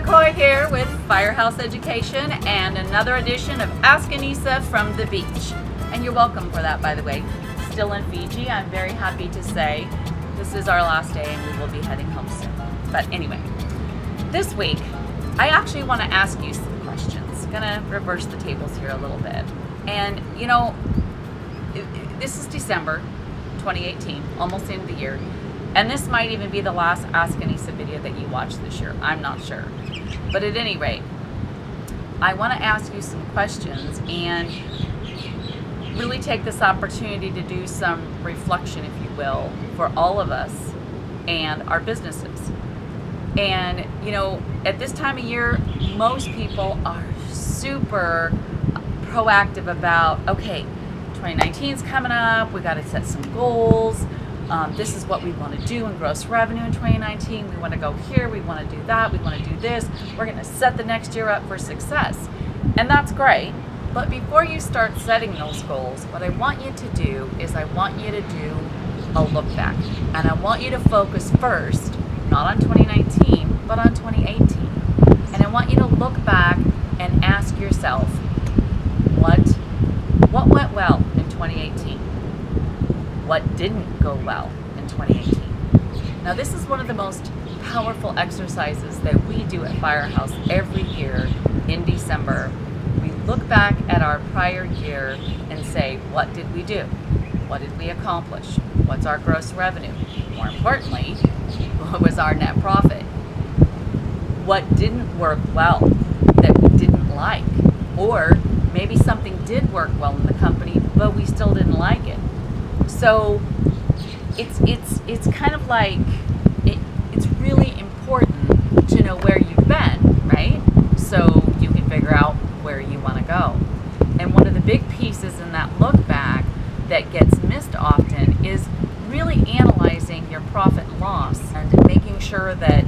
McCoy here with Firehouse Education and another edition of Ask Anissa from the beach. And you're welcome for that, by the way. Still in Fiji, I'm very happy to say this is our last day and we will be heading home soon. But anyway, this week, I actually want to ask you some questions. Gonna reverse the tables here a little bit. And you know, this is December 2018, almost the end of the year. And this might even be the last Ask Anissa video that you watch this year. I'm not sure. But at any rate, I want to ask you some questions and really take this opportunity to do some reflection, if you will, for all of us and our businesses. And, you know, at this time of year, most people are super proactive about, okay, 2019 is coming up, we got to set some goals. This is what we want to do in gross revenue in 2019. We want to go here, we want to do that, we want to do this. We're going to set the next year up for success. And that's great. But before you start setting those goals, what I want you to do is I want you to do a look back. And I want you to focus first, not on 2019, but on 2018. And I want you to look back and ask yourself, what went well in 2018? What didn't go well in 2018? Now, this is one of the most powerful exercises that we do at Firehouse every year in December. We look back at our prior year and say, what did we do? What did we accomplish? What's our gross revenue? More importantly, what was our net profit? What didn't work well that we didn't like? Or maybe something did work well in the company, but we still didn't like it. So it's kind of like it's really important to know where you've been, right? So you can figure out where you want to go. And one of the big pieces in that look back that gets missed often is really analyzing your profit and loss and making sure that,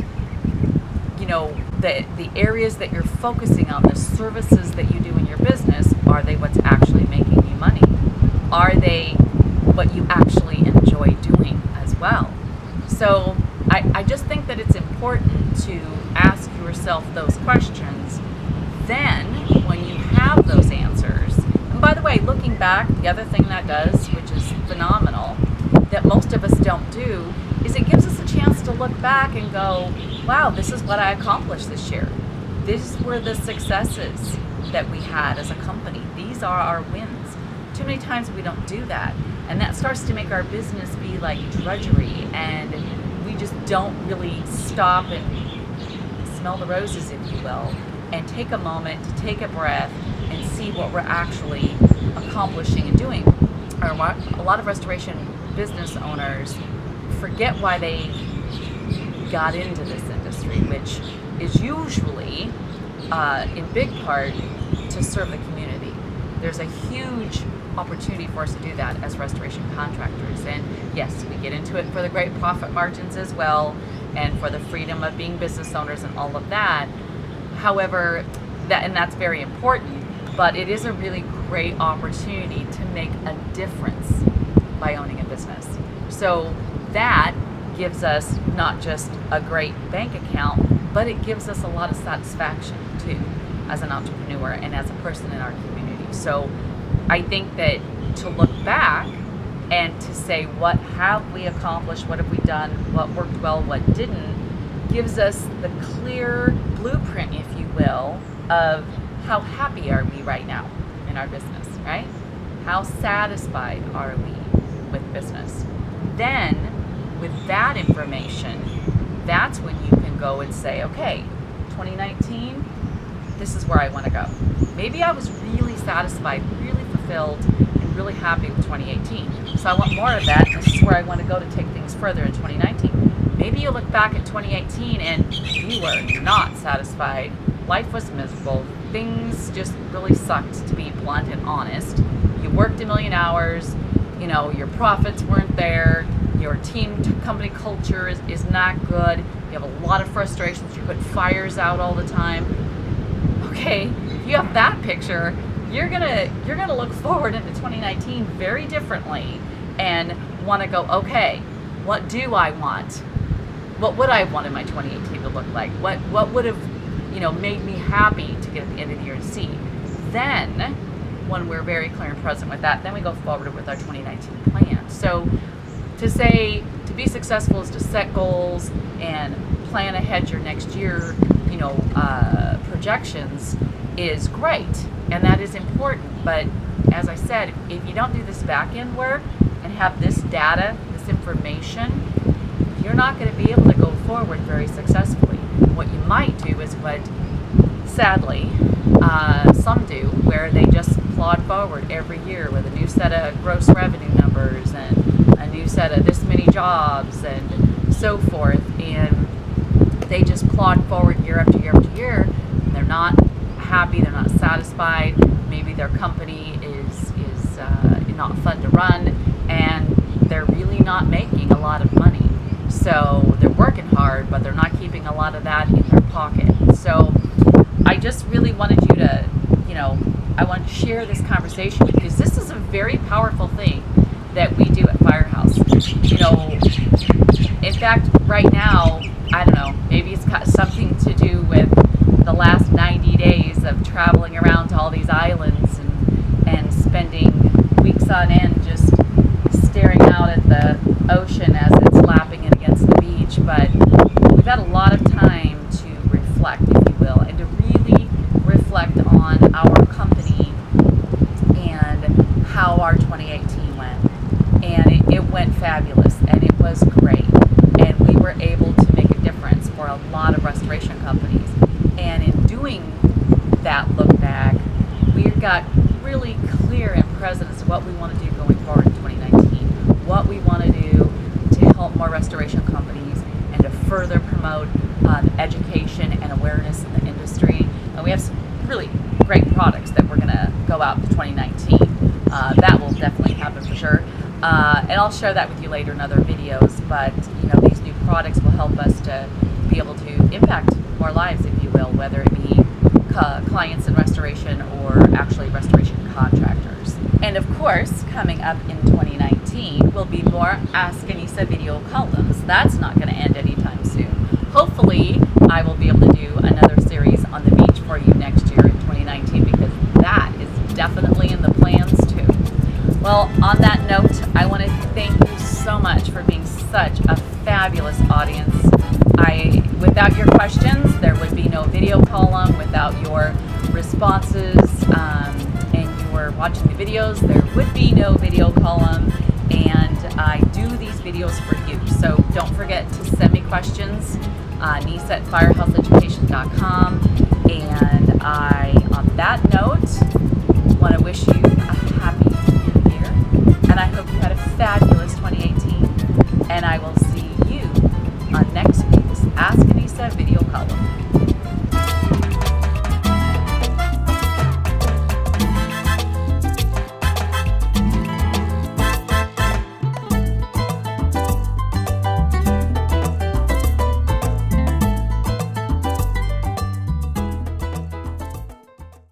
you know, the areas that you're focusing on, the services that you do in your business, are they what's actually making you money? Are they what you actually enjoy doing as well? So I just think that it's important to ask yourself those questions. Then when you have those answers, and by the way, looking back, the other thing that does, which is phenomenal, that most of us don't do, is it gives us a chance to look back and go, wow, this is what I accomplished this year. These were the successes that we had as a company. These are our wins. Too many times we don't do that. And that starts to make our business be like drudgery, and we just don't really stop and smell the roses, if you will, and take a moment to take a breath and see what we're actually accomplishing and doing. A lot of restoration business owners forget why they got into this industry, which is usually, in big part, to serve the community. There's a huge opportunity for us to do that as restoration contractors. And yes, we get into it for the great profit margins as well, and for the freedom of being business owners and all of that. However, that's very important, but it is a really great opportunity to make a difference by owning a business. So that gives us not just a great bank account, but it gives us a lot of satisfaction too as an entrepreneur and as a person in our community. So I think that to look back and to say, what have we accomplished, what have we done, what worked well, what didn't, gives us the clear blueprint, if you will, of how happy are we right now in our business, right? How satisfied are we with business? Then, with that information, that's when you can go and say, okay, 2019, this is where I want to go. Maybe I was really satisfied, really fulfilled, and really happy with 2018. So I want more of that. This is where I want to go to take things further in 2019. Maybe you look back at 2018 and you were not satisfied. Life was miserable. Things just really sucked, to be blunt and honest. You worked a million hours. You know, your profits weren't there. Your team company culture is not good. You have a lot of frustrations. You put fires out all the time. Okay, if you have that picture, you're gonna look forward into 2019 very differently and want to go, okay, what do I want? What would I want in my 2018 to look like? What would have made me happy to get at the end of the year to see. Then, when we're very clear and present with that, then we go forward with our 2019 plan. So to be successful is to set goals and plan ahead your next year, projections is great, and that is important. But as I said, if you don't do this back end work and have this data, this information, you're not going to be able to go forward very successfully. What you might do is what, sadly, some do, where they just plod forward every year with a new set of gross revenue numbers and a new set of this many jobs and so forth, and they just plod forward year after year after year, and they're not happy, they're not satisfied. Maybe their company is not fun to run, and they're really not making a lot of money. So they're working hard, but they're not keeping a lot of that in their pocket. So I just really wanted you to, I want to share this conversation with you, because this is a very powerful thing that we do at Firehouse. In fact, right now, I don't know, maybe it's got something to do with the last 90 days of traveling around to all these islands and spending weeks on end just staring out at the ocean as it's lapping it against the beach. But we've had a lot of time to reflect, if you will, and to really reflect on our company and how our 2018 went. And it went fabulous, and it was great. And we were able to make a difference for a lot of restoration companies. And in doing that look back, we got really clear and present as to what we want to do going forward in 2019, what we want to do to help more restoration companies and to further promote education and awareness in the industry. And we have some really great products that we're going to go out to 2019. That will definitely happen for sure. And I'll share that with you later in other videos. But these new products will help us to be able to impact more lives, if you will, whether it be clients in restoration or actually restoration contractors. And of course, coming up in 2019 will be more Ask Anissa video columns. That's not going to end anytime soon. Hopefully, I will be able to do another series on the beach for you next year in 2019, because that is definitely in the plans too. Well, on that note, I want to thank you so much for being such a fabulous audience. Without your questions, there would be no video column. Without your responses and you were watching the videos, there would be no video column. And I do these videos for you. So don't forget to send me questions, Nisa@firehouseeducation.com. And on that note, want to wish you a happy new year. And I hope you had a fabulous 2018. And I will see you on next week's Ask Anissa video column.